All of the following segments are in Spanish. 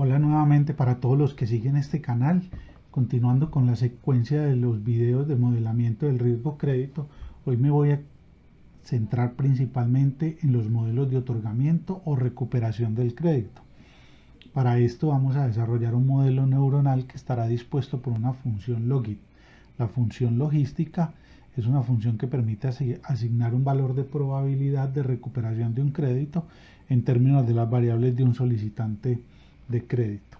Hola nuevamente para todos los que siguen este canal, continuando con la secuencia de los videos de modelamiento del riesgo crédito. Hoy me voy a centrar principalmente en los modelos de otorgamiento o recuperación del crédito. Para esto vamos a desarrollar un modelo neuronal que estará dispuesto por una función logit. La función logística es una función que permite asignar un valor de probabilidad de recuperación de un crédito en términos de las variables de un solicitante de crédito.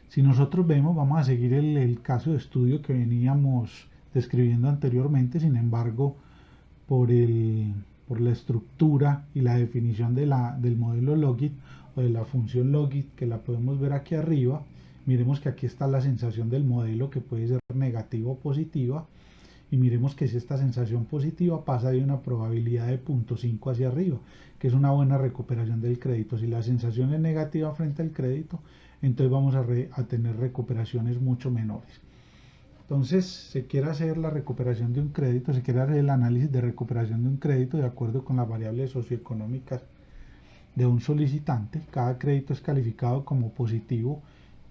Si nosotros vemos, vamos a seguir el caso de estudio que veníamos describiendo anteriormente. Sin embargo, por la estructura y la definición del modelo logit o de la función logit, que la podemos ver aquí arriba, miremos que aquí está la sensación del modelo, que puede ser negativa o positiva, y miremos que si esta sensación positiva pasa de una probabilidad de 0.5 hacia arriba, que es una buena recuperación del crédito. Si la sensación es negativa frente al crédito, entonces vamos a tener recuperaciones mucho menores. Entonces, se quiere hacer la recuperación de un crédito, se quiere hacer el análisis de recuperación de un crédito de acuerdo con las variables socioeconómicas de un solicitante. Cada crédito es calificado como positivo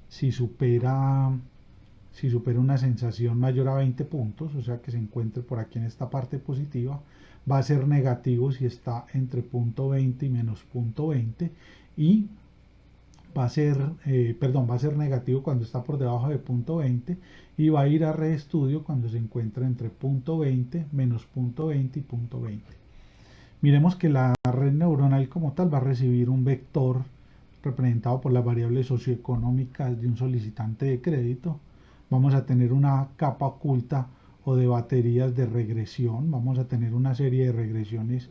si supera una sensación mayor a 20 puntos, o sea que se encuentre por aquí en esta parte positiva. Va a ser negativo si está entre 0.20 y menos 0.20, y va a ser negativo cuando está por debajo de 0.20, y va a ir a reestudio cuando se encuentra entre 0.20, menos 0.20 y 0.20. Miremos que la red neuronal como tal va a recibir un vector representado por las variables socioeconómicas de un solicitante de crédito. Vamos a tener una capa oculta o de baterías de regresión. Vamos a tener una serie de regresiones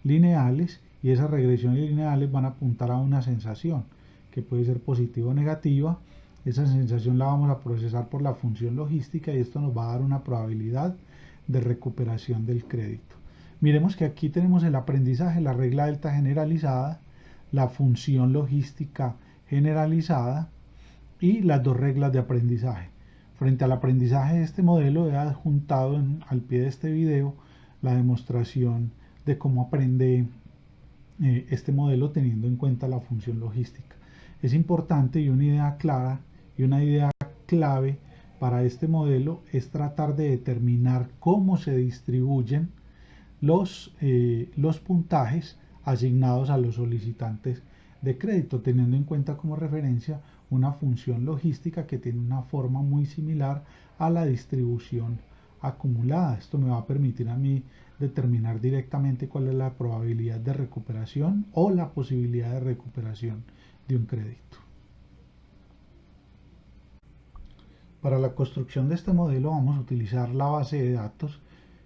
lineales, y esas regresiones lineales van a apuntar a una sensación que puede ser positiva o negativa. Esa sensación la vamos a procesar por la función logística, y esto nos va a dar una probabilidad de recuperación del crédito. Miremos que aquí tenemos el aprendizaje, la regla delta generalizada, la función logística generalizada y las dos reglas de aprendizaje. Frente al aprendizaje de este modelo, he adjuntado al pie de este video la demostración de cómo aprende este modelo teniendo en cuenta la función logística. Es importante, y una idea clara y una idea clave para este modelo es tratar de determinar cómo se distribuyen los puntajes asignados a los solicitantes de crédito, teniendo en cuenta como referencia una función logística que tiene una forma muy similar a la distribución acumulada. Esto me va a permitir a mí determinar directamente cuál es la probabilidad de recuperación o la posibilidad de recuperación de un crédito. Para la construcción de este modelo vamos a utilizar la base de datos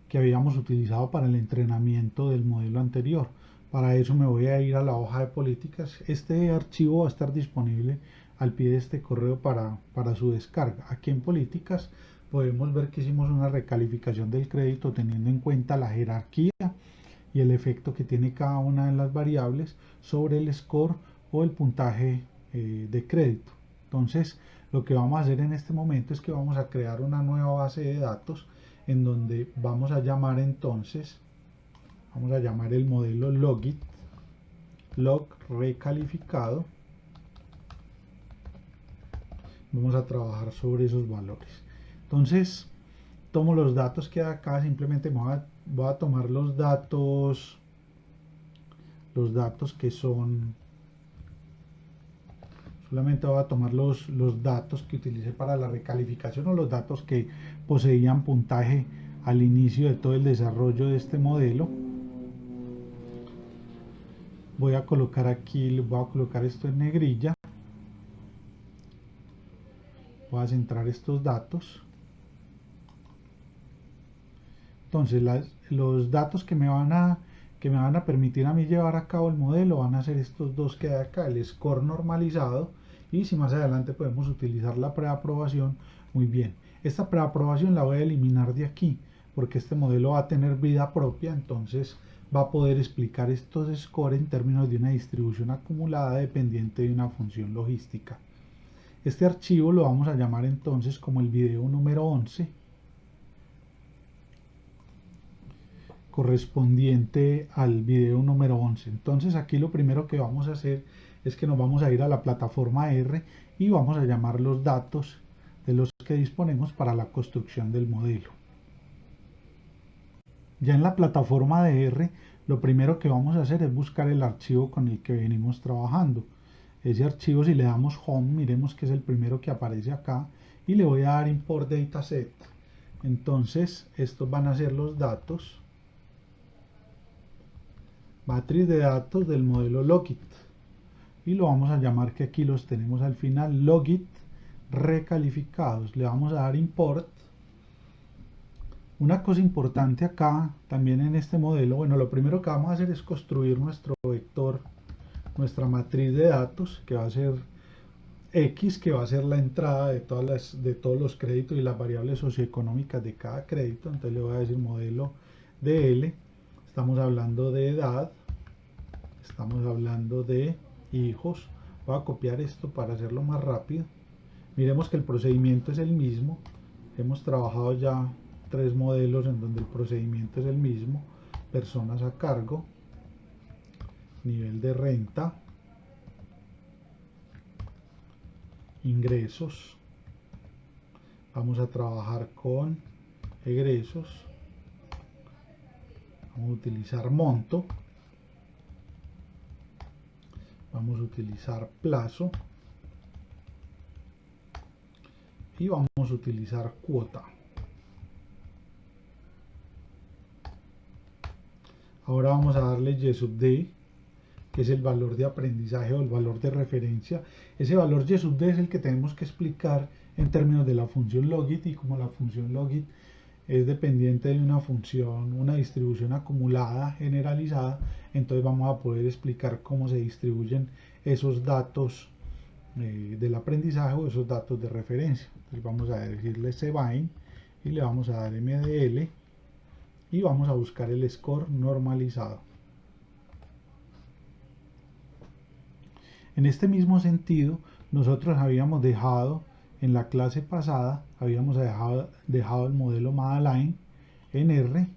que habíamos utilizado para el entrenamiento del modelo anterior. Para eso me voy a ir a la hoja de políticas. Este archivo va a estar disponible al pie de este correo para su descarga. Aquí en políticas podemos ver que hicimos una recalificación del crédito teniendo en cuenta la jerarquía y el efecto que tiene cada una de las variables sobre el score o el puntaje de crédito. Entonces, lo que vamos a hacer en este momento es que vamos a crear una nueva base de datos en donde vamos a llamar el modelo logit, log recalificado. Vamos a trabajar sobre esos valores. Entonces, tomo los datos que hay acá, simplemente voy a tomar los datos que son, solamente voy a tomar los datos que utilicé para la recalificación, o los datos que poseían puntaje al inicio de todo el desarrollo de este modelo. Voy a colocar esto en negrilla. Voy a centrar estos datos. Entonces los datos que me van a permitir a mí llevar a cabo el modelo van a ser estos dos que hay acá, el score normalizado, y si más adelante podemos utilizar la preaprobación, muy bien. Esta preaprobación la voy a eliminar de aquí porque este modelo va a tener vida propia, entonces va a poder explicar estos scores en términos de una distribución acumulada dependiente de una función logística. Este archivo lo vamos a llamar entonces como el video número 11, correspondiente al video número 11. Entonces aquí lo primero que vamos a hacer es que nos vamos a ir a la plataforma R y vamos a llamar los datos de los que disponemos para la construcción del modelo. Ya en la plataforma de R, lo primero que vamos a hacer es buscar el archivo con el que venimos trabajando. Ese archivo, si le damos Home, miremos que es el primero que aparece acá, y le voy a dar Import Dataset. Entonces, estos van a ser los datos, matriz de datos del modelo Logit, y lo vamos a llamar, que aquí los tenemos al final, Logit recalificados. Le vamos a dar Import. Una cosa importante acá, también en este modelo, bueno, lo primero que vamos a hacer es construir nuestro vector, nuestra matriz de datos, que va a ser X, que va a ser la entrada de todos los créditos y las variables socioeconómicas de cada crédito. Entonces le voy a decir modelo de L. Estamos hablando de edad, estamos hablando de hijos. Voy a copiar esto para hacerlo más rápido. Miremos que el procedimiento es el mismo. Hemos trabajado ya 3 modelos en donde el procedimiento es el mismo. Personas a cargo, nivel de renta, ingresos. Vamos a trabajar con egresos. Vamos a utilizar monto. Vamos a utilizar plazo. Y vamos a utilizar cuota. Ahora vamos a darle Y sub D, que es el valor de aprendizaje o el valor de referencia. Ese valor Y sub D es el que tenemos que explicar en términos de la función Logit, y como la función Logit es dependiente de una función, una distribución acumulada generalizada, entonces vamos a poder explicar cómo se distribuyen esos datos del aprendizaje o esos datos de referencia. Entonces vamos a decirle cbind y le vamos a dar mdl y vamos a buscar el score normalizado. En este mismo sentido, nosotros habíamos dejado en la clase pasada, habíamos dejado el modelo Madaline en R.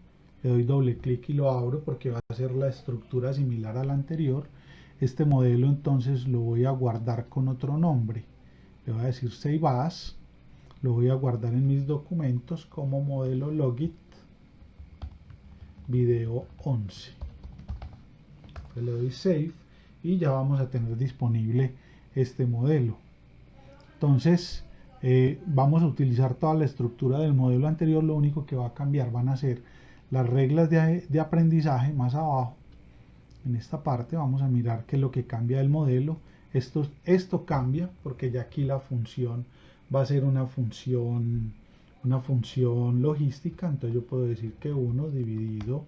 Le doy doble clic y lo abro porque va a ser la estructura similar a la anterior. Este modelo entonces lo voy a guardar con otro nombre. Le voy a decir Save As. Lo voy a guardar en mis documentos como modelo Logit video 11. Entonces le doy Save y ya vamos a tener disponible este modelo. Entonces vamos a utilizar toda la estructura del modelo anterior. Lo único que va a cambiar van a ser las reglas de aprendizaje. Más abajo en esta parte vamos a mirar qué es lo que cambia del modelo. Esto cambia porque ya aquí la función va a ser una función logística. Entonces yo puedo decir que 1 dividido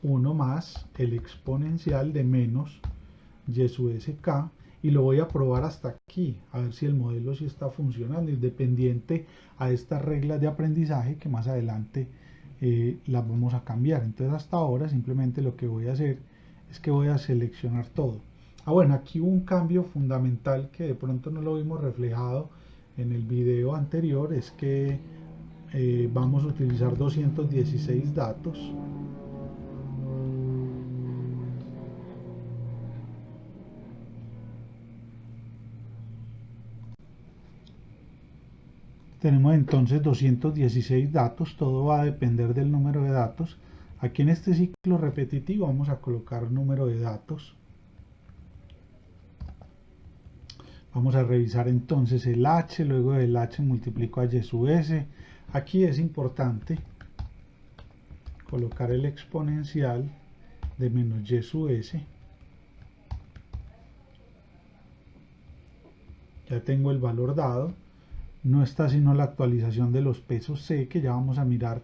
1 más el exponencial de menos y sub sk, y lo voy a probar hasta aquí, a ver si el modelo sí está funcionando, independiente a estas reglas de aprendizaje que más adelante las vamos a cambiar. Entonces hasta ahora simplemente lo que voy a hacer es que voy a seleccionar todo. Bueno, aquí hubo un cambio fundamental que de pronto no lo vimos reflejado en el video anterior, es que vamos a utilizar 216 datos. Tenemos entonces 216 datos, todo va a depender del número de datos. Aquí en este ciclo repetitivo vamos a colocar número de datos. Vamos a revisar entonces el h, luego del h multiplico a y sub s. Aquí es importante colocar el exponencial de menos y sub s. Ya tengo el valor dado. No está sino la actualización de los pesos C, que ya vamos a mirar.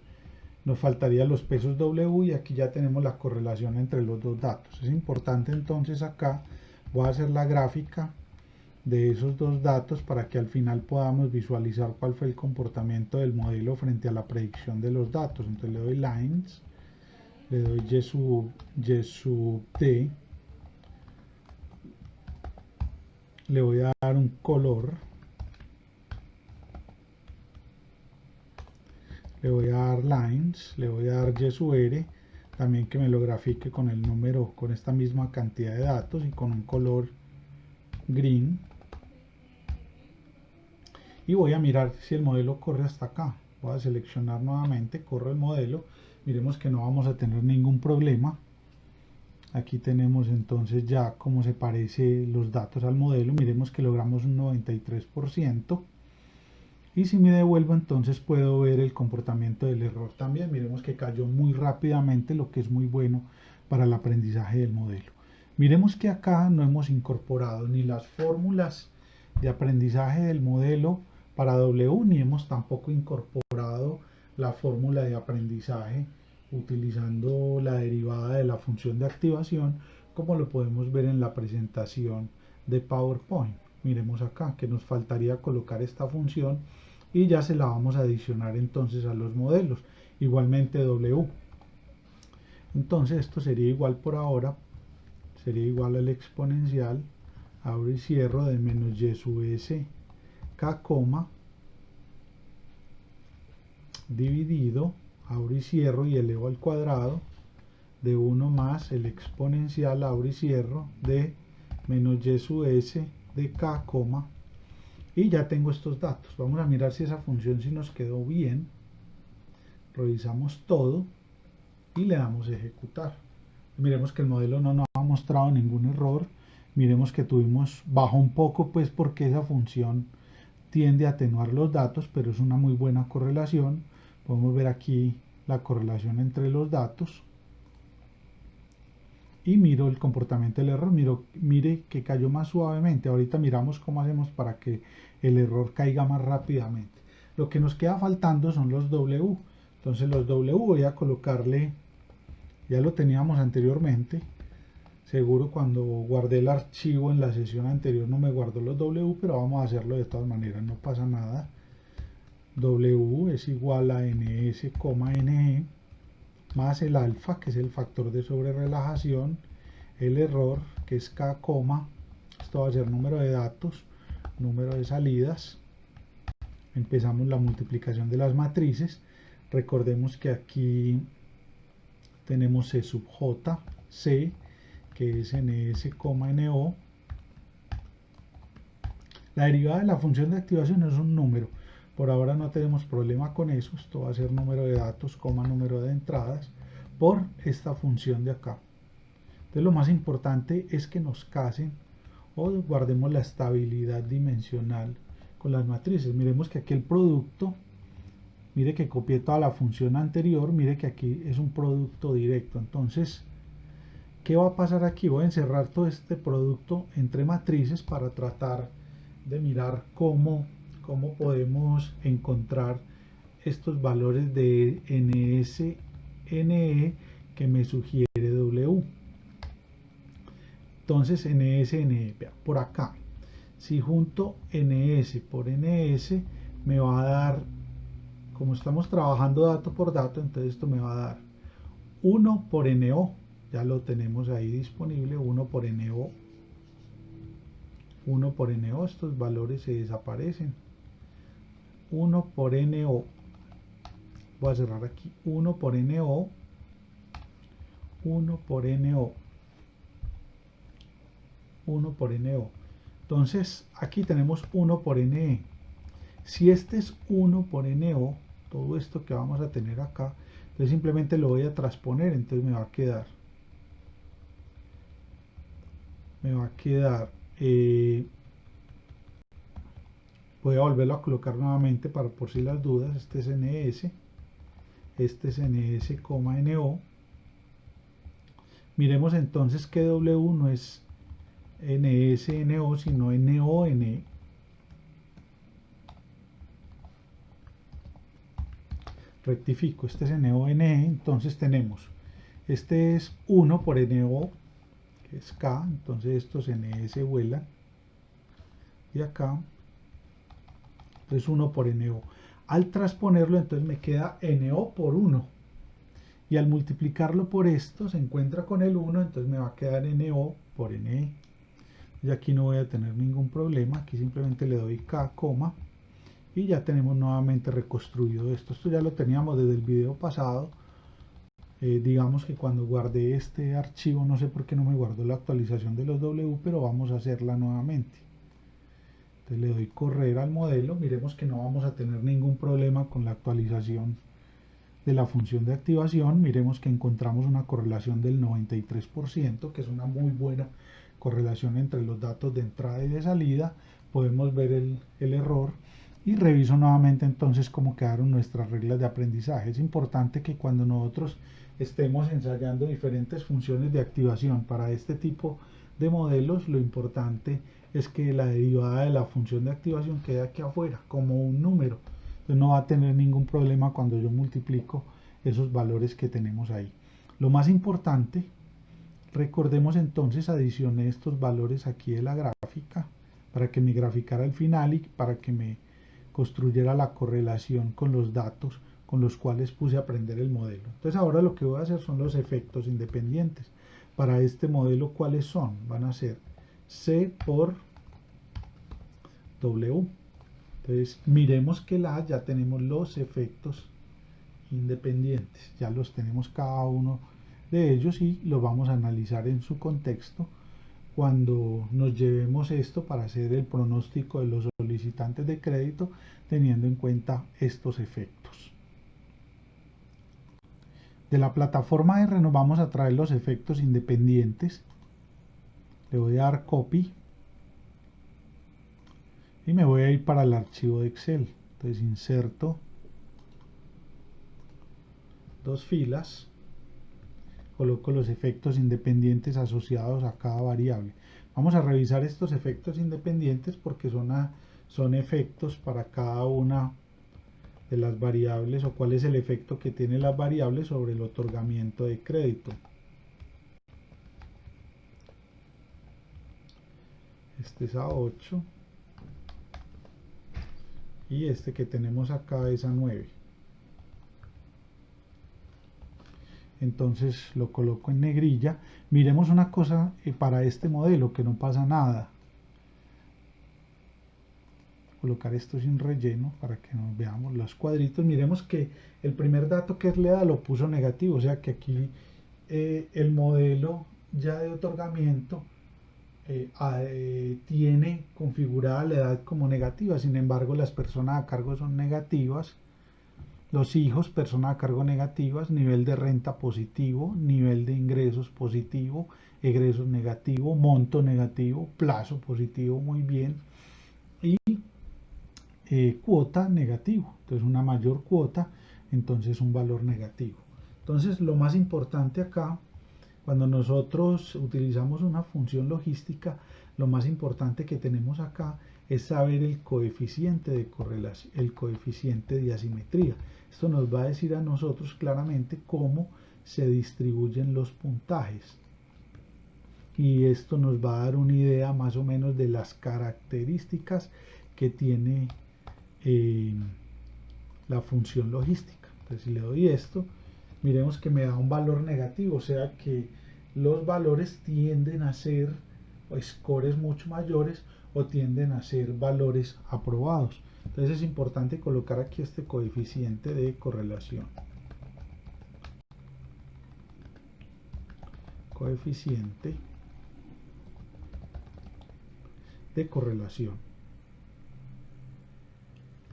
Nos faltarían los pesos W y aquí ya tenemos la correlación entre los dos datos. Es importante entonces acá voy a hacer la gráfica de esos dos datos para que al final podamos visualizar cuál fue el comportamiento del modelo frente a la predicción de los datos. Entonces le doy lines, le doy y sub d, le voy a dar un color, le voy a dar lines, le voy a dar y sub r, también que me lo grafique con el número, con esta misma cantidad de datos y con un color green. Y voy a mirar si el modelo corre hasta acá. Voy a seleccionar nuevamente, corro el modelo, miremos que no vamos a tener ningún problema. Aquí tenemos entonces ya cómo se parece los datos al modelo, miremos que logramos un 93%. Y si me devuelvo, entonces puedo ver el comportamiento del error también. Miremos que cayó muy rápidamente, lo que es muy bueno para el aprendizaje del modelo. Miremos que acá no hemos incorporado ni las fórmulas de aprendizaje del modelo para W, ni hemos tampoco incorporado la fórmula de aprendizaje utilizando la derivada de la función de activación, como lo podemos ver en la presentación de PowerPoint. Miremos acá que nos faltaría colocar esta función y ya se la vamos a adicionar entonces a los modelos, igualmente W. Entonces esto sería igual por ahora, sería igual al exponencial, abro y cierro, de menos y sub s k, dividido, abro y cierro y elevo al cuadrado, de 1 más el exponencial, abro y cierro, de menos y sub s de k, y ya tengo estos datos. Vamos a mirar si esa función sí nos quedó bien. Revisamos todo y le damos a ejecutar. Miremos que el modelo no nos ha mostrado ningún error. Miremos que bajó un poco, pues porque esa función tiende a atenuar los datos, pero es una muy buena correlación. Podemos ver aquí la correlación entre los datos. Y miro el comportamiento del error, mire que cayó más suavemente. Ahorita miramos cómo hacemos para que el error caiga más rápidamente. Lo que nos queda faltando son los W. Entonces los W voy a colocarle, ya lo teníamos anteriormente. Seguro cuando guardé el archivo en la sesión anterior no me guardó los W, pero vamos a hacerlo de todas maneras, no pasa nada. W es igual a ns, ne más el alfa, que es el factor de sobrerelajación, el error, que es k, esto va a ser número de datos, número de salidas. Empezamos la multiplicación de las matrices. Recordemos que aquí tenemos C sub J, C, que es ns, no. La derivada de la función de activación es un número. Por ahora no tenemos problema con eso. Esto va a ser número de datos, número de entradas, por esta función de acá. Entonces lo más importante es que nos casen o guardemos la estabilidad dimensional con las matrices. Miremos que aquí el producto, mire que copié toda la función anterior, mire que aquí es un producto directo. Entonces, ¿qué va a pasar aquí? Voy a encerrar todo este producto entre matrices para tratar de mirar cómo podemos encontrar estos valores de ns, ne que me sugiere W. Entonces ns, ne, por acá, si junto ns por ns me va a dar, como estamos trabajando dato por dato, entonces esto me va a dar 1 por no, ya lo tenemos ahí disponible, 1 por no, 1 por no, estos valores se desaparecen, 1 por no, voy a cerrar aquí, 1 por no, 1 por no, 1 por no. Entonces aquí tenemos 1 por ne. Si este es 1 por no, todo esto que vamos a tener acá, entonces simplemente lo voy a transponer, entonces me va a quedar voy a volverlo a colocar nuevamente para por si las dudas. Este es ns, este es ns, no. Miremos entonces que w no es ns, no, sino no, rectifico, este es no, entonces tenemos, este es 1 por no, que es k, entonces estos ns vuelan, y acá es 1 por no. Al transponerlo, entonces me queda no por 1, y al multiplicarlo por esto se encuentra con el 1, entonces me va a quedar no por ne. Y aquí no voy a tener ningún problema, aquí simplemente le doy k, y ya tenemos nuevamente reconstruido esto. Esto ya lo teníamos desde el video pasado, digamos que cuando guardé este archivo, no sé por qué no me guardó la actualización de los W, pero vamos a hacerla nuevamente. Entonces le doy correr al modelo, miremos que no vamos a tener ningún problema con la actualización de la función de activación. Miremos que encontramos una correlación del 93%, que es una muy buena correlación entre los datos de entrada y de salida. Podemos ver el error y reviso nuevamente entonces cómo quedaron nuestras reglas de aprendizaje. Es importante que cuando nosotros estemos ensayando diferentes funciones de activación para este tipo de modelos, lo importante es que la derivada de la función de activación quede aquí afuera como un número. Entonces no va a tener ningún problema cuando yo multiplico esos valores que tenemos ahí. Lo más importante, recordemos entonces, adicioné estos valores aquí de la gráfica para que me graficara al final y para que me construyera la correlación con los datos con los cuales puse a aprender el modelo. Entonces ahora lo que voy a hacer son los efectos independientes. Para este modelo, ¿cuáles son? Van a ser C por W. Entonces miremos que ya tenemos los efectos independientes, ya los tenemos cada uno de ellos y los vamos a analizar en su contexto cuando nos llevemos esto para hacer el pronóstico de los solicitantes de crédito teniendo en cuenta estos efectos. De la plataforma R nos vamos a traer los efectos independientes. Le voy a dar copy y me voy a ir para el archivo de Excel. Entonces inserto dos filas, coloco los efectos independientes asociados a cada variable. Vamos a revisar estos efectos independientes porque son efectos para cada una de las variables o cuál es el efecto que tiene las variables sobre el otorgamiento de crédito. Este es a 8 y este que tenemos acá es a 9. Entonces lo coloco en negrilla. Miremos una cosa para este modelo que no pasa nada. Colocar esto sin relleno para que nos veamos los cuadritos. Miremos que el primer dato que le da lo puso negativo, o sea que aquí el modelo ya de otorgamiento tiene configurada la edad como negativa. Sin embargo, las personas a cargo son negativas. Los hijos, personas a cargo negativas, nivel de renta positivo, nivel de ingresos positivo, egresos negativo, monto negativo, plazo positivo, muy bien, y cuota negativo. Entonces una mayor cuota, entonces un valor negativo. Entonces lo más importante acá, cuando nosotros utilizamos una función logística, lo más importante que tenemos acá es saber el coeficiente de correlación, el coeficiente de asimetría. Esto nos va a decir a nosotros claramente cómo se distribuyen los puntajes. Y esto nos va a dar una idea más o menos de las características que tiene la función logística. Entonces si le doy esto, miremos que me da un valor negativo, o sea que los valores tienden a ser scores mucho mayores o tienden a ser valores aprobados. Entonces es importante colocar aquí este coeficiente de correlación. Coeficiente de correlación.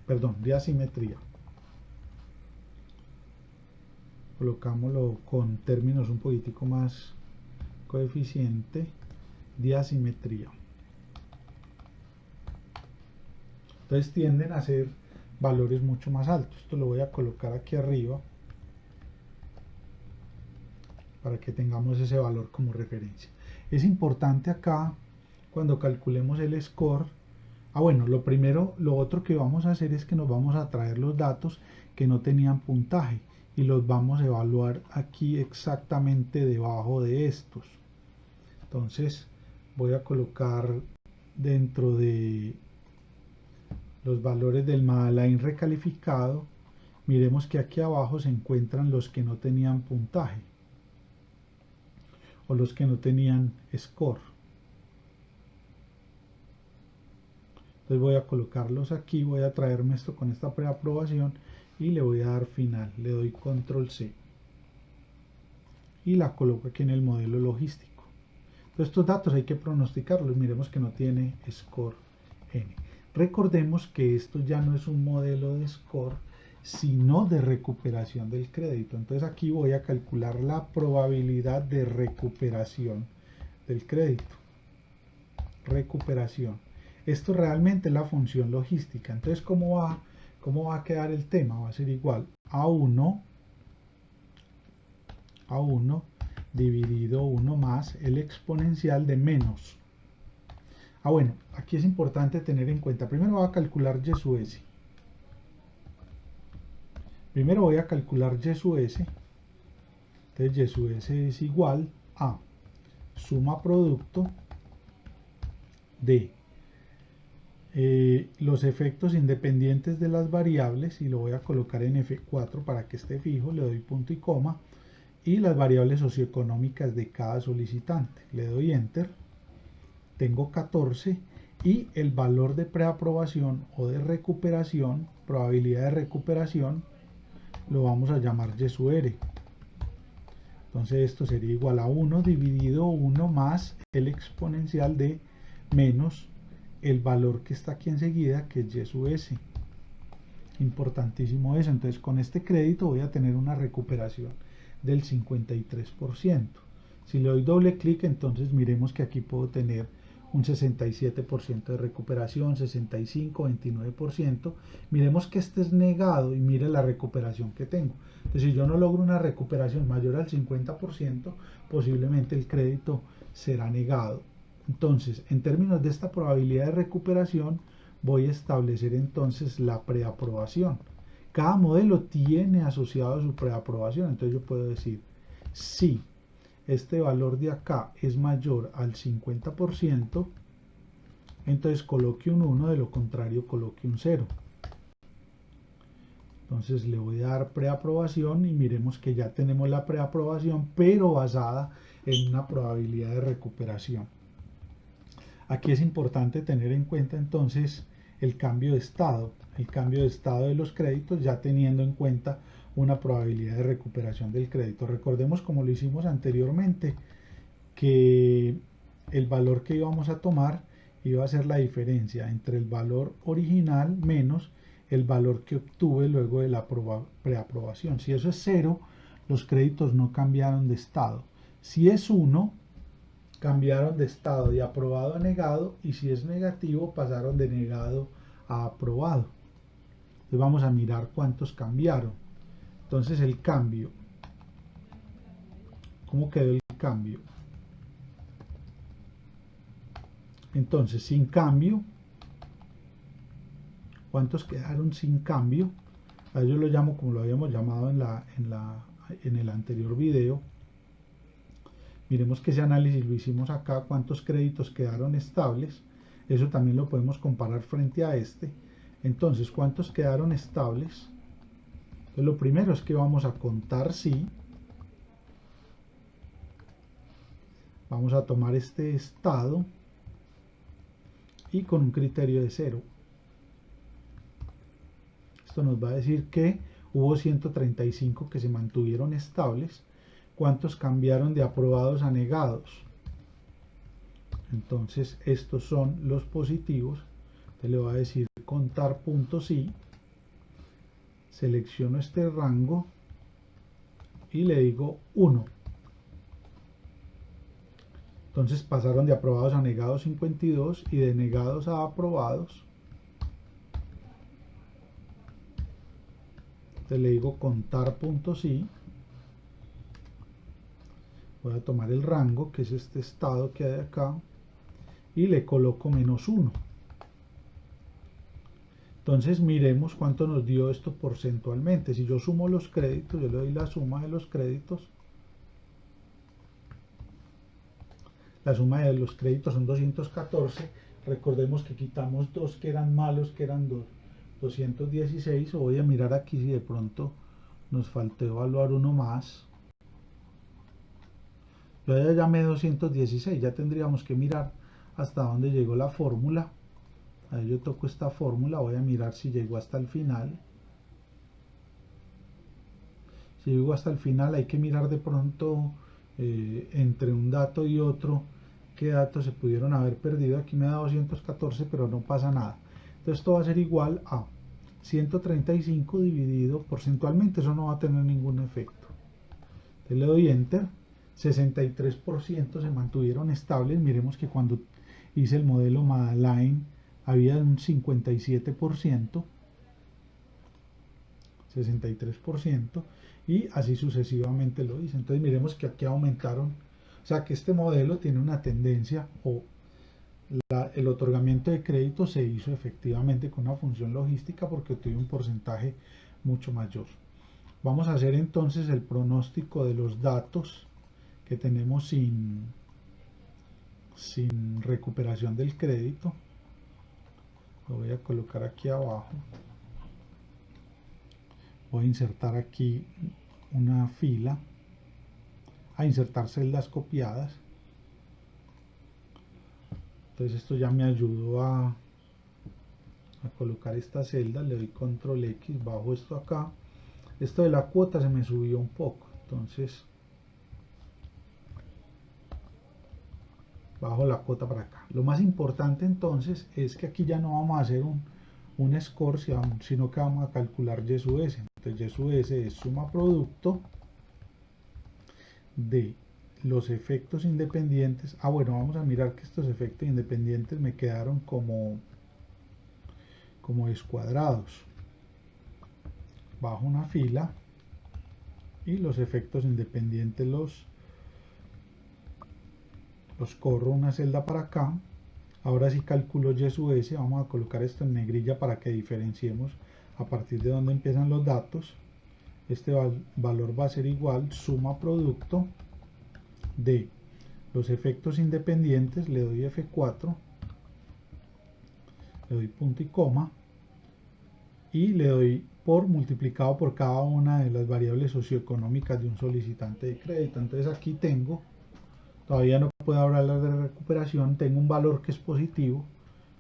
Perdón, de asimetría. Colocámoslo con términos un poquitico más. Coeficiente de asimetría. Entonces tienden a ser valores mucho más altos. Esto lo voy a colocar aquí arriba para que tengamos ese valor como referencia. Es importante acá cuando calculemos el score. Bueno, lo otro que vamos a hacer es que nos vamos a traer los datos que no tenían puntaje y los vamos a evaluar aquí exactamente debajo de estos. Entonces voy a colocar dentro de los valores del Madeline recalificado, miremos que aquí abajo se encuentran los que no tenían puntaje o los que no tenían score. Entonces voy a colocarlos aquí, voy a traerme esto con esta preaprobación y le voy a dar final, le doy control C. y la coloco aquí en el modelo logístico. Entonces estos datos hay que pronosticarlos. Miremos que no tiene score N. Recordemos que esto ya no es un modelo de score, sino de recuperación del crédito. Entonces aquí voy a calcular la probabilidad de recuperación del crédito. Recuperación. Esto realmente es la función logística. Entonces, ¿cómo va a quedar el tema? Va a ser igual a 1 dividido 1 más el exponencial de menos. Bueno, aquí es importante tener en cuenta, primero voy a calcular y sub s. Primero voy a calcular y sub s. Entonces y sub s es igual a suma producto de los efectos independientes de las variables, y lo voy a colocar en F4 para que esté fijo, le doy punto y coma, y las variables socioeconómicas de cada solicitante. Le doy enter, tengo 14 y el valor de preaprobación o de recuperación, probabilidad de recuperación, lo vamos a llamar y sub r. Entonces esto sería igual a 1 dividido 1 más el exponencial de menos el valor que está aquí enseguida, que es y sub s. Importantísimo eso. Entonces con este crédito voy a tener una recuperación del 53%. Si le doy doble clic, entonces miremos que aquí puedo tener un 67% de recuperación, 65, 29%. Miremos que este es negado y mire la recuperación que tengo. Entonces, si yo no logro una recuperación mayor al 50%, posiblemente el crédito será negado. Entonces, en términos de esta probabilidad de recuperación, voy a establecer entonces la preaprobación. Cada modelo tiene asociado su preaprobación, entonces yo puedo decir, si este valor de acá es mayor al 50%, entonces coloque un 1, de lo contrario coloque un 0. Entonces le voy a dar preaprobación y miremos que ya tenemos la preaprobación, pero basada en una probabilidad de recuperación. Aquí es importante tener en cuenta entonces el cambio de estado de los créditos, ya teniendo en cuenta una probabilidad de recuperación del crédito. Recordemos, como lo hicimos anteriormente, que el valor que íbamos a tomar iba a ser la diferencia entre el valor original menos el valor que obtuve luego de la preaprobación. Si eso es 0, los créditos no cambiaron de estado. Si es 1, cambiaron de estado de aprobado a negado, y si es negativo, pasaron de negado a aprobado. Entonces vamos a mirar cuántos cambiaron. Entonces el cambio, ¿cómo quedó el cambio? Entonces, sin cambio, ¿cuántos quedaron sin cambio? A yo lo llamo como lo habíamos llamado en el anterior video. Miremos que ese análisis lo hicimos acá, cuántos créditos quedaron estables. Eso también lo podemos comparar frente a este. Entonces, ¿cuántos quedaron estables? Entonces, lo primero es que vamos a contar si. Vamos a tomar este estado y con un criterio de 0. Esto nos va a decir que hubo 135 que se mantuvieron estables. ¿Cuántos cambiaron de aprobados a negados? Entonces estos son los positivos. Entonces le voy a decir contar puntos y selecciono este rango y le digo 1. Entonces pasaron de aprobados a negados 52 y de negados a aprobados. Entonces le digo contar puntos y voy a tomar el rango, que es este estado que hay acá, y le coloco -1. Entonces miremos cuánto nos dio esto porcentualmente. Si yo sumo los créditos, yo le doy la suma de los créditos. La suma de los créditos son 214. Recordemos que quitamos 2 que eran malos, que eran 216. Voy a mirar aquí si de pronto nos faltó evaluar uno más. Yo ya llamé 216, ya tendríamos que mirar hasta dónde llegó la fórmula. Ahí yo toco esta fórmula, voy a mirar si llegó hasta el final. Si llegó hasta el final, hay que mirar de pronto entre un dato y otro, qué datos se pudieron haber perdido. Aquí me da 214, pero no pasa nada. Entonces esto va a ser igual a 135 dividido porcentualmente, eso no va a tener ningún efecto. Entonces le doy enter, 63% se mantuvieron estables. Miremos que cuando hice el modelo Madeline había un 57%, 63%, y así sucesivamente lo hice. Entonces miremos que aquí aumentaron, o sea que este modelo tiene una tendencia, o el otorgamiento de crédito se hizo efectivamente con una función logística porque tuve un porcentaje mucho mayor. Vamos a hacer entonces el pronóstico de los datos que tenemos sin recuperación del crédito. Lo voy a colocar aquí abajo. Voy a insertar aquí una fila, a insertar celdas copiadas. Entonces esto ya me ayudó a colocar esta celda. Le doy control X, bajo esto acá. Esto de la cuota se me subió un poco, entonces bajo la cuota para acá. Lo más importante entonces es que aquí ya no vamos a hacer un score, sino que vamos a calcular Y sub S. Entonces Y sub S es suma producto de los efectos independientes. Bueno, vamos a mirar que estos efectos independientes me quedaron como descuadrados. Bajo una fila y los efectos independientes los corro una celda para acá. Ahora sí calculo Y sub S. Vamos a colocar esto en negrilla para que diferenciemos a partir de donde empiezan los datos. Este valor va a ser igual suma producto de los efectos independientes. Le doy F4, le doy punto y coma y le doy por multiplicado por cada una de las variables socioeconómicas de un solicitante de crédito. Entonces aquí tengo, todavía no puedo hablar de recuperación, tengo un valor que es positivo.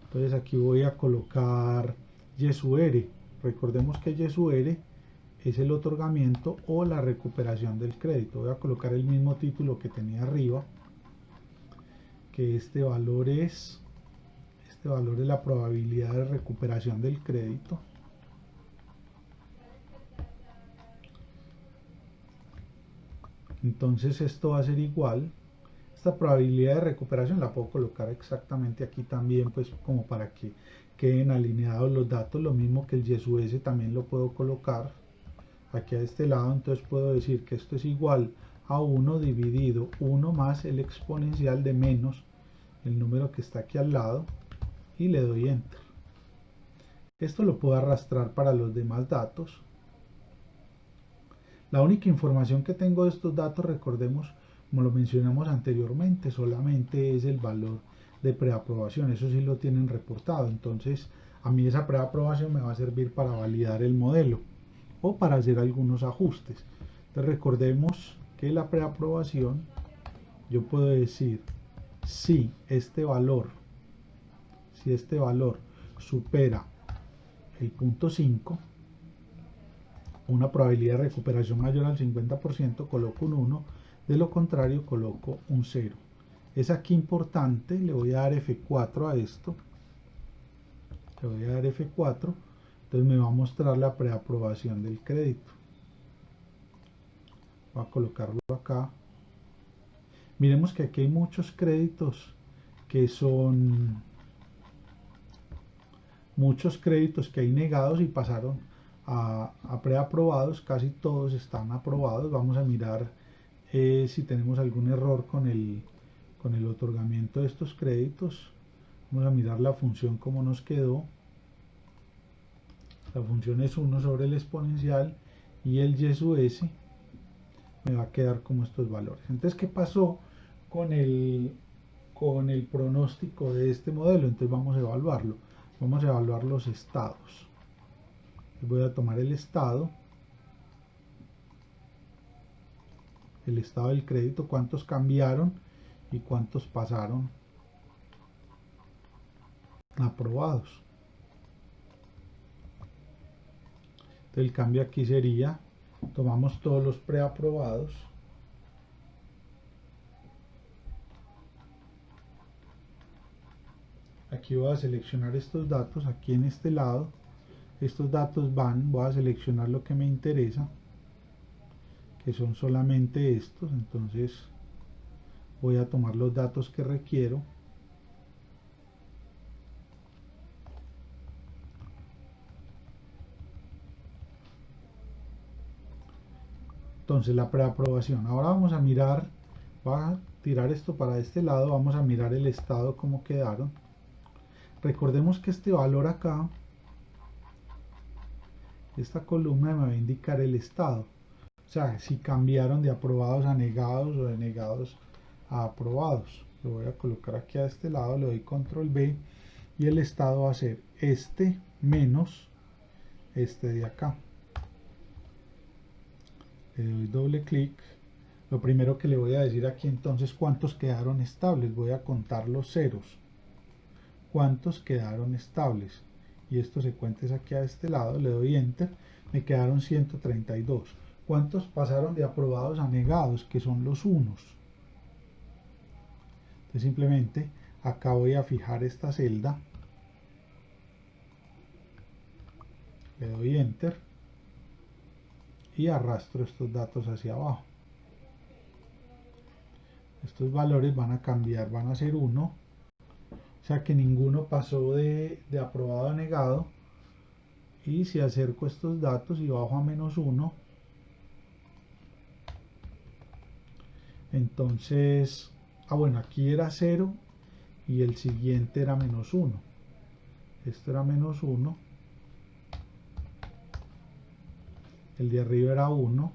Entonces aquí voy a colocar Y sub R. Recordemos que Y sub R es el otorgamiento o la recuperación del crédito. Voy a colocar el mismo título que tenía arriba, que este valor es la probabilidad de recuperación del crédito. Entonces esto va a ser igual, esta probabilidad de recuperación la puedo colocar exactamente aquí también, pues como para que queden alineados los datos. Lo mismo que el Y sub S también lo puedo colocar aquí a este lado. Entonces puedo decir que esto es igual a 1 dividido 1 más el exponencial de menos el número que está aquí al lado, y le doy enter. Esto lo puedo arrastrar para los demás datos. La única información que tengo de estos datos, recordemos, como lo mencionamos anteriormente, solamente es el valor de preaprobación. Eso sí lo tienen reportado. Entonces a mí esa preaprobación me va a servir para validar el modelo o para hacer algunos ajustes. Entonces recordemos que la preaprobación, yo puedo decir si este valor supera el punto 5, una probabilidad de recuperación mayor al 50%, coloco un 1, de lo contrario coloco un 0. Es aquí importante, le voy a dar F4 a esto, le voy a dar F4, entonces me va a mostrar la preaprobación del crédito. Voy a colocarlo acá. Miremos que aquí hay muchos créditos que son hay negados y pasaron a preaprobados. Casi todos están aprobados. Vamos a mirar si tenemos algún error con el otorgamiento de estos créditos. Vamos a mirar la función como nos quedó. La función es 1 sobre el exponencial y el Y sub S me va a quedar como estos valores. Entonces, ¿qué pasó con el pronóstico de este modelo? Entonces vamos a evaluarlo. Vamos a evaluar los estados. Voy a tomar el estado del crédito, cuántos cambiaron y cuántos pasaron aprobados. Entonces el cambio aquí sería, tomamos todos los preaprobados Aquí voy a seleccionar estos datos, aquí en este lado, estos datos voy a seleccionar lo que me interesa, que son solamente estos, entonces voy a tomar los datos que requiero. Entonces la preaprobación, ahora vamos a mirar, voy a tirar esto para este lado, vamos a mirar el estado como quedaron. Recordemos que este valor acá, esta columna me va a indicar el estado, o sea, si cambiaron de aprobados a negados o de negados a aprobados. Lo voy a colocar aquí a este lado, le doy control B y el estado va a ser este menos este de acá. Le doy doble clic. Lo primero que le voy a decir aquí entonces cuántos quedaron estables, voy a contar los ceros, cuántos quedaron estables, y esto se cuenta aquí a este lado, le doy enter, me quedaron 132. ¿Cuántos pasaron de aprobados a negados? Que son los unos. Entonces simplemente acá voy a fijar esta celda, le doy enter y arrastro estos datos hacia abajo. Estos valores van a cambiar, van a ser 1, o sea que ninguno pasó de aprobado a negado. Y si acerco estos datos y bajo a -1, entonces, bueno, aquí era 0 y el siguiente era -1. Esto era -1, el de arriba era 1.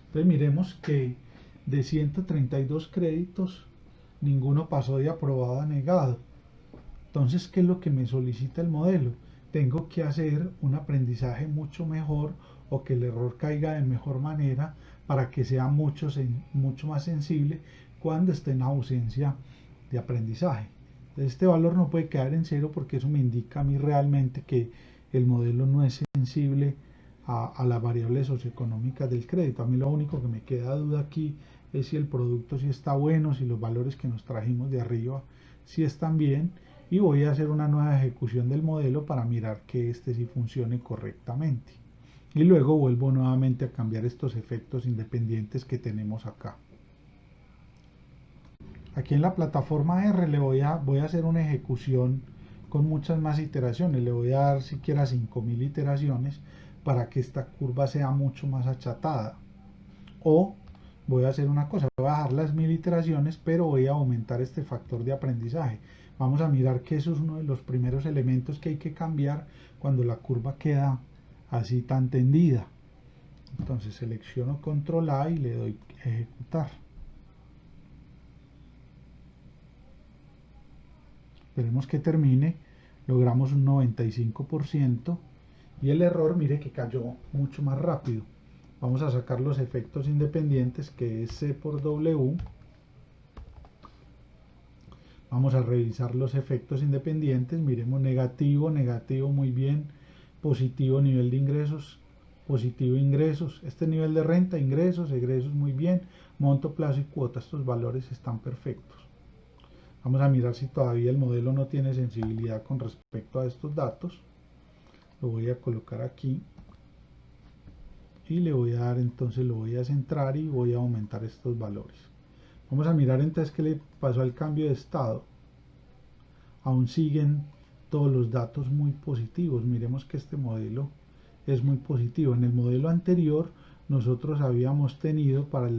Entonces miremos que de 132 créditos, ninguno pasó de aprobado a negado. Entonces, ¿qué es lo que me solicita el modelo? Tengo que hacer un aprendizaje mucho mejor, o que el error caiga de mejor manera para que sea mucho más sensible cuando esté en ausencia de aprendizaje. Entonces, este valor no puede quedar en 0 porque eso me indica a mí realmente que el modelo no es sensible a las variables socioeconómicas del crédito. A mí lo único que me queda duda aquí es si el producto sí está bueno, si los valores que nos trajimos de arriba sí están bien, y voy a hacer una nueva ejecución del modelo para mirar que este sí funcione correctamente. Y luego vuelvo nuevamente a cambiar estos efectos independientes que tenemos acá. Aquí en la plataforma R voy a hacer una ejecución con muchas más iteraciones. Le voy a dar siquiera 5000 iteraciones para que esta curva sea mucho más achatada. O voy a hacer una cosa, voy a bajar las 1000 iteraciones, pero voy a aumentar este factor de aprendizaje. Vamos a mirar que eso es uno de los primeros elementos que hay que cambiar cuando la curva queda así tan tendida. Entonces selecciono control A y le doy ejecutar. Esperemos que termine. Logramos un 95% y el error, mire que cayó mucho más rápido. Vamos a sacar los efectos independientes, que es C por W. Vamos a revisar los efectos independientes. Miremos negativo, negativo, muy bien. Positivo, nivel de ingresos, positivo, ingresos. Este nivel de renta, ingresos, egresos, muy bien. Monto, plazo y cuota, estos valores están perfectos. Vamos a mirar si todavía el modelo no tiene sensibilidad con respecto a estos datos. Lo voy a colocar aquí y le voy a dar, entonces lo voy a centrar y voy a aumentar estos valores. Vamos a mirar entonces qué le pasó al cambio de estado. Aún siguen todos los datos muy positivos. Miremos que este modelo es muy positivo. En el modelo anterior nosotros habíamos tenido para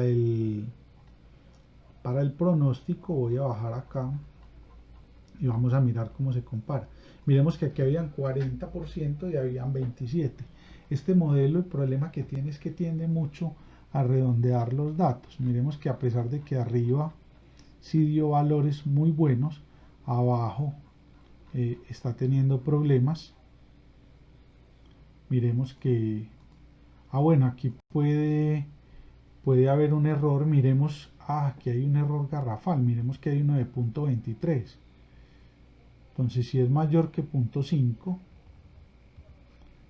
el pronóstico, voy a bajar acá y vamos a mirar cómo se compara. Miremos que aquí habían 40% y habían 27%. Este modelo, el problema que tiene es que tiende mucho a redondear los datos. Miremos que a pesar de que arriba sí dio valores muy buenos, abajo está teniendo problemas. Miremos que, bueno, aquí puede haber un error. Miremos, aquí hay un error garrafal. Miremos que hay uno de punto 23. Entonces, si es mayor que 0.5,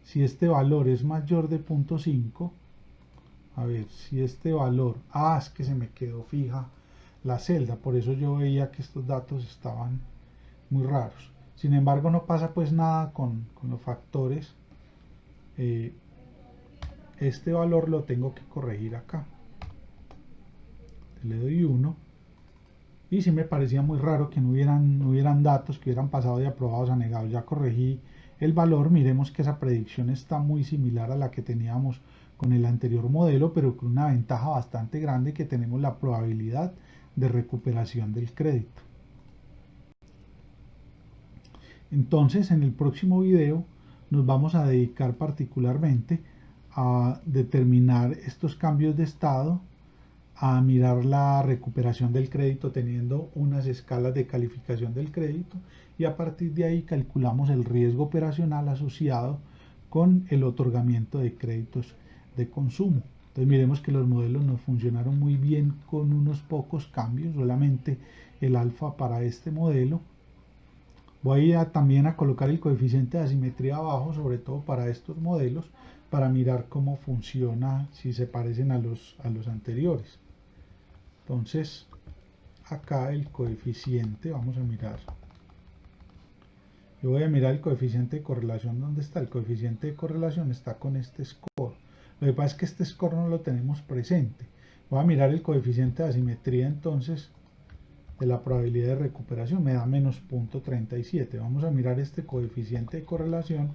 si este valor es mayor de 0.5, a ver, si este valor, es que se me quedó fija la celda. Por eso yo veía que estos datos estaban muy raros. Sin embargo, no pasa pues nada con los factores. Este valor lo tengo que corregir acá. Le doy 1. Y sí me parecía muy raro que no hubieran datos que hubieran pasado de aprobados a negados. Ya corregí el valor. Miremos que esa predicción está muy similar a la que teníamos con el anterior modelo, pero con una ventaja bastante grande, que tenemos la probabilidad de recuperación del crédito. Entonces, en el próximo video nos vamos a dedicar particularmente a determinar estos cambios de estado, a mirar la recuperación del crédito teniendo unas escalas de calificación del crédito, y a partir de ahí calculamos el riesgo operacional asociado con el otorgamiento de créditos de consumo. Entonces miremos que los modelos nos funcionaron muy bien con unos pocos cambios, solamente el alfa para este modelo. Voy también a colocar el coeficiente de asimetría abajo, sobre todo para estos modelos, para mirar cómo funciona, si se parecen a los anteriores. Entonces, acá el coeficiente, vamos a mirar. Yo voy a mirar el coeficiente de correlación. ¿Dónde está? El coeficiente de correlación está con este score. Lo que pasa es que este score no lo tenemos presente. Voy a mirar el coeficiente de asimetría entonces de la probabilidad de recuperación. Me da menos 0.37. Vamos a mirar este coeficiente de correlación,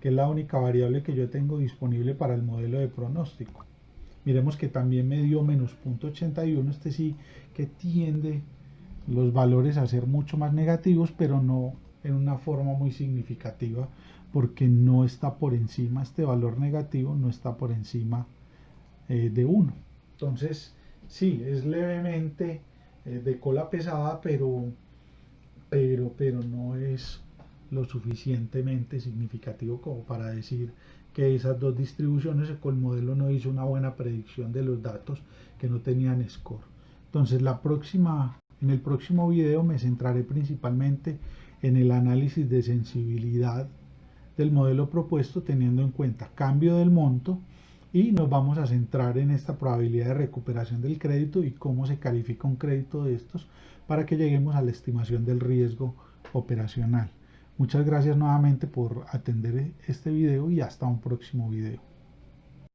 que es la única variable que yo tengo disponible para el modelo de pronóstico. Miremos que también me dio menos 0.81. Este sí que tiende los valores a ser mucho más negativos, pero no en una forma muy significativa, porque no está por encima, este valor negativo no está por encima de 1. Entonces, sí, es levemente de cola pesada, pero no es lo suficientemente significativo como para decir que esas dos distribuciones, el modelo no hizo una buena predicción de los datos que no tenían score. Entonces en el próximo video me centraré principalmente en el análisis de sensibilidad del modelo propuesto, teniendo en cuenta cambio del monto, y nos vamos a centrar en esta probabilidad de recuperación del crédito y cómo se califica un crédito de estos para que lleguemos a la estimación del riesgo operacional. Muchas gracias nuevamente por atender este video y hasta un próximo video.